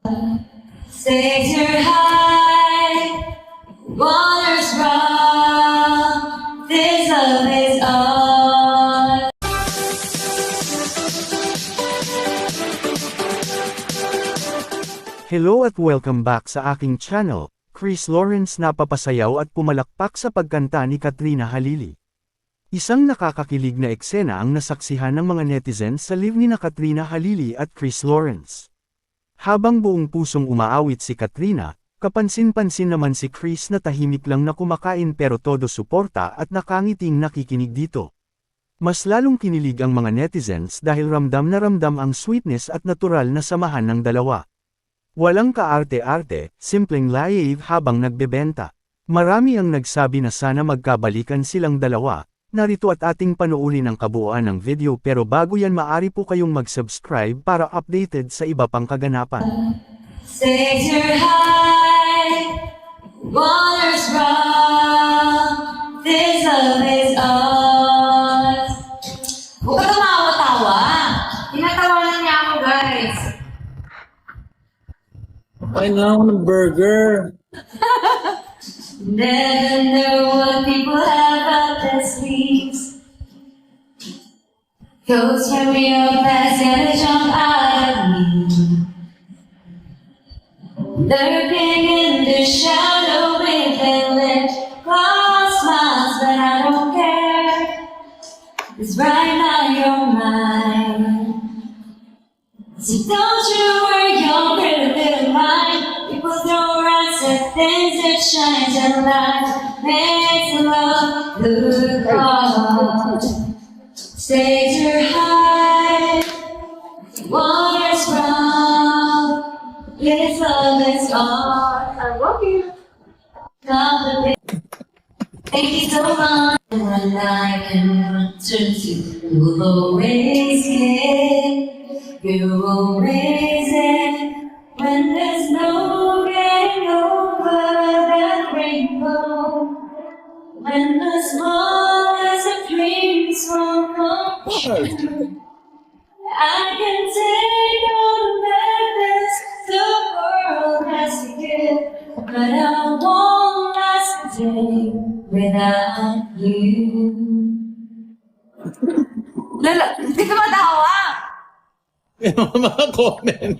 Stakes are high, waters rough, this love is all. Hello at welcome back sa aking channel. Chris Lawrence napapasayaw at pumalakpak sa pagkanta ni Katrina Halili. Isang nakakakilig na eksena ang nasaksihan ng mga netizens sa live ni na Katrina Halili at Chris Lawrence. Habang buong pusong umaawit si Katrina, kapansin-pansin naman si Chris na tahimik lang na kumakain pero todo suporta at nakangiting nakikinig dito. Mas lalong kinilig ang mga netizens dahil ramdam na ramdam ang sweetness at natural na samahan ng dalawa. Walang kaarte-arte, simpleng live habang nagbebenta. Marami ang nagsabi na sana magkabalikan silang dalawa. Narito at ating panuulin ang kabuuan ng video pero bago yan maaari po kayong mag-subscribe para updated sa iba pang kaganapan. Stakes are high, waters rough, this love is ours. Huwag ka tumawa-tawa. Tinatawanan niya ako, guys. Kain lang ako ng burger. Never know what people have up their sleeves. Ghosts from your past gonna jump out at me. Lurking in the shadow with their lips, cross smiles, but I don't care. 'Cause right now you're mine. So don't you worry your pretty little mind. People throw rocks at things that shines and lights. Makes the love look hard. Stakes are high, waters rough. This love is all. I love you. Thank you so much. When I can turn to, you will always get. You always end when there's no getting over that rainbow. When the smallest of dreams won't come true. I can take all the madness the world has to give, but I won't last a day without you. Lala, hindi ka matawa! Yung mga comment.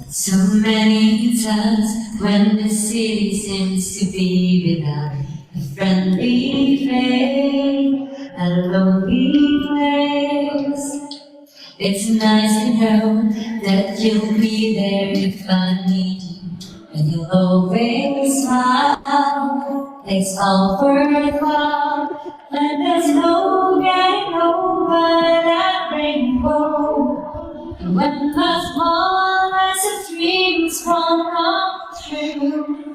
So many times when the city seems to be without a friendly face, a lonely place. It's nice to know that you'll be there if I need you, and you'll always smile. It's all worthwhile, and there's no getting over that rainbow. And when the smallest of dreams won't come true,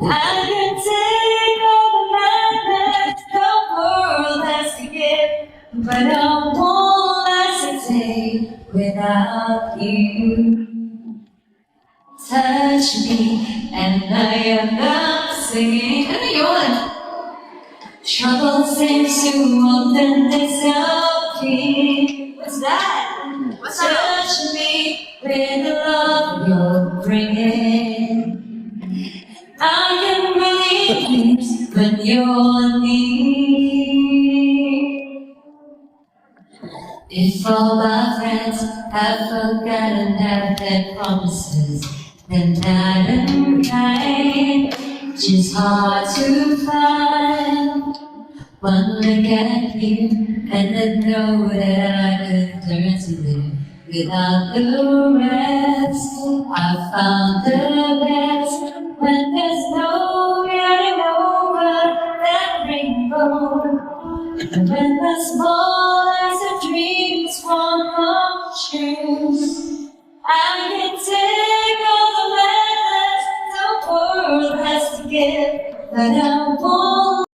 I can take all the madness the world has to give, but I won't last a day without you. Touch me, and I am not singing. Ano yun? Trouble seems to often disappear. What's that? Touch me with the love you're bringing. I can believe things when you're near. If all my friends have forgotten their promises, then that and right, just hard to find. One look at you and I know that I could learn to live without the rest. I found the best when there's no getting over that rainbow. And when the smallest of dreams won't come true,